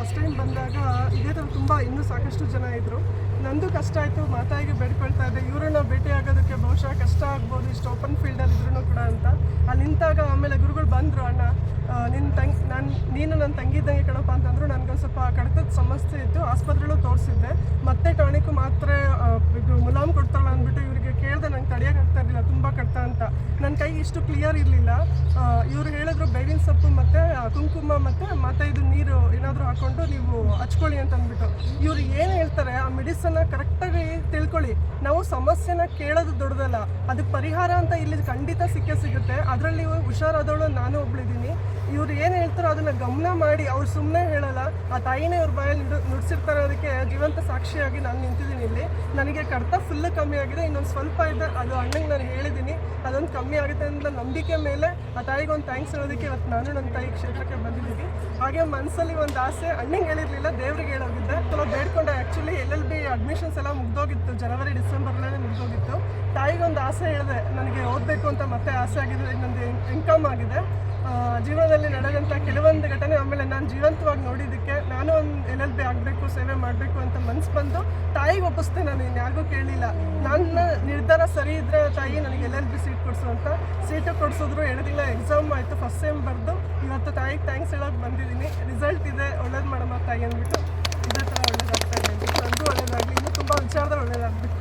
First time ಬಂದಾಗ ಇದೇ ಥರ ತುಂಬ ಇನ್ನೂ ಸಾಕಷ್ಟು ಜನ ಇದ್ದರು. ನಂದು ಕಷ್ಟ ಆಯಿತು, ಮಾತಾಯಿಗೆ ಬೇಡ್ಕೊಳ್ತಾ ಇದ್ದೆ ಇವ್ರನ್ನ ಭೇಟಿ ಆಗೋದಕ್ಕೆ ಬಹುಶಃ ಕಷ್ಟ ಆಗ್ಬೋದು ಇಷ್ಟು ಓಪನ್ ಫೀಲ್ಡಲ್ಲಿ ಇದ್ರೂ ಕೂಡ ಅಂತ. ಅಲ್ಲಿ ನಿಂತಾಗ ಆಮೇಲೆ ಗುರುಗಳು ಬಂದರು, ಅಣ್ಣ ನೀನು ನನ್ನ ತಂಗಿದ್ದಂಗೆ ಕಣಪ್ಪ ಅಂತಂದ್ರು. ನನಗೊಂದು ಸ್ವಲ್ಪ ಕಡತದ ಸಮಸ್ಯೆ ಇತ್ತು, ಆಸ್ಪತ್ರೆಯಲ್ಲೂ ತೋರಿಸಿದ್ದೆ. ಮತ್ತೆ ಟಾನಿಕ್ ಮಾತ್ರೆ ಇದು ಮುಲಾಮ್ ಕೊಡ್ತಾರಲ್ಲ ಅಂದ್ಬಿಟ್ಟು ಇವರಿಗೆ ಕೇಳಿದೆ, ನಂಗೆ ತಡೆಯೋಕ್ಕಾಗ್ತಾ ಇರಲಿಲ್ಲ ತುಂಬ ಕಡ್ತ ಅಂತ. ನನ್ನ ಕೈ ಇಷ್ಟು ಕ್ಲಿಯರ್ ಇರಲಿಲ್ಲ. ಇವ್ರು ಹೇಳಿದ್ರು ಬೇವಿನ ಸೊಪ್ಪು ಮತ್ತು ಕುಂಕುಮ ಮತ್ತು ಇದು ನೀರು ಏನಾದರೂ ಹಾಕ್ಕೊಂಡು ನೀವು ಹಚ್ಕೊಳ್ಳಿ ಅಂತ ಅಂದ್ಬಿಟ್ಟು. ಇವ್ರು ಏನು ಹೇಳ್ತಾರೆ ಆ ಮೆಡಿಸನ್ನ ಕರೆಕ್ಟಾಗಿ ತಿಳ್ಕೊಳ್ಳಿ. ನಾವು ಸಮಸ್ಯೆನ ಕೇಳೋದು ದೊಡ್ಡದಲ್ಲ, ಅದಕ್ಕೆ ಪರಿಹಾರ ಅಂತ ಇಲ್ಲಿ ಖಂಡಿತ ಸಿಗುತ್ತೆ. ಅದರಲ್ಲಿ ಹುಷಾರಾದವಳು ನಾನು ಒಬ್ಳಿದ್ದೀನಿ. ಇವ್ರು ಏನು ಹೇಳ್ತಾರೋ ಅದನ್ನು ಗಮನ ಮಾಡಿ, ಅವ್ರು ಸುಮ್ಮನೆ ಹೇಳಲ್ಲ, ಆ ತಾಯಿನೇ ಇವ್ರ ಬಾಯಲ್ಲಿ ನುಡಿಸಿರ್ತಾರೆ. ಅದಕ್ಕೆ ಜೀವಂತ ಸಾಕ್ಷಿಯಾಗಿ ನಾನು ನಿಂತಿದ್ದೀನಿ ಇಲ್ಲಿ. ನನಗೆ ಕಡ್ತ ಫುಲ್ಲು ಕಮ್ಮಿ ಆಗಿದೆ, ಇನ್ನೊಂದು ಸ್ವಲ್ಪ ಇದೆ, ಅದು ಅಣ್ಣಂಗೆ ನಾನು ಹೇಳಿದ್ದೀನಿ, ಅದೊಂದು ಕಮ್ಮಿ ಆಗುತ್ತೆ ಅಂತ ನಂಬಿಕೆ ಮೇಲೆ ಆ ತಾಯಿಗೆ ಒಂದು ಥ್ಯಾಂಕ್ಸ್ ಹೇಳೋದಕ್ಕೆ ಇವತ್ತು ನಾನು ನನ್ನ ತಾಯಿ ಕ್ಷೇತ್ರಕ್ಕೆ ಬಂದಿದ್ದೀನಿ. ಹಾಗೆ ಮನಸ್ಸಲ್ಲಿ ಒಂದು ಆಸೆ, ಅಣ್ಣಂಗೆ ಹೇಳಿರಲಿಲ್ಲ, ದೇವ್ರಿಗೆ ಹೇಳೋಗಿದ್ದೆ. ಸ್ವಲ್ಪ ಬೇಡ್ಕೊಂಡೆ. ಆ್ಯಕ್ಚುಲಿ LLB ಅಡ್ಮಿಷನ್ಸ್ ಎಲ್ಲ ಮುಗ್ದೋಗಿತ್ತು, ಜನವರಿ ಡಿಸೆಂಬರ್ನಲ್ಲೇ ಮುಗ್ದೋಗಿತ್ತು. ತಾಯಿಗೊಂದು ಆಸೆ ಹೇಳಿದೆ, ನನಗೆ ಓದಬೇಕು ಅಂತ ಮತ್ತೆ ಆಸೆ ಆಗಿದೆ, ಇನ್ನೊಂದು ಇನ್ಕಮ್ ಆಗಿದೆ. ಜೀವನದಲ್ಲಿ ನಡೆದಂಥ ಕೆಲವೊಂದು ಘಟನೆ ಆಮೇಲೆ ನಾನು ಜೀವಂತವಾಗಿ ನೋಡಿದ್ದಕ್ಕೆ ನಾನು ಒಂದು LLB ಆಗಬೇಕು, ಸೇವೆ ಮಾಡಬೇಕು ಅಂತ ಮನಸ್ಸು ಬಂದು ತಾಯಿಗೆ ಒಪ್ಪಿಸ್ದೆ. ನಾನು ಇನ್ಯಾರಿಗೂ ಕೇಳಲಿಲ್ಲ. ನನ್ನ ನಿರ್ಧಾರ ಸರಿ ಇದ್ದರೆ ತಾಯಿ ನನಗೆ LLB ಸೀಟ್ ಕೊಡಿಸು ಅಂತ. ಸೀಟು ಕೊಡಿಸಿದ್ರು. 2 ತಿಂಗಳ ಎಕ್ಸಾಮ್ ಆಯಿತು, ಫಸ್ಟ್ ಸೆಮ್ ಬರೆದು ಇವತ್ತು ತಾಯಿಗೆ ಥ್ಯಾಂಕ್ಸ್ ಹೇಳೋಕೆ ಬಂದಿದ್ದೀನಿ. ರಿಸಲ್ಟ್ ಇದೆ, ಒಳ್ಳೇದು ಮಾಡಮ್ಮ ತಾಯಿ ಅಂದ್ಬಿಟ್ಟು ಇದೇ ಥರ ಒಳ್ಳೇದಾಗ್ತಾ ಇದೆ. ನನಗೂ ಒಳ್ಳೇದಾಗಲಿ, ಇನ್ನೂ ತುಂಬ ವಿಚಾರದಲ್ಲಿ ಒಳ್ಳೇದಾಗಬೇಕು.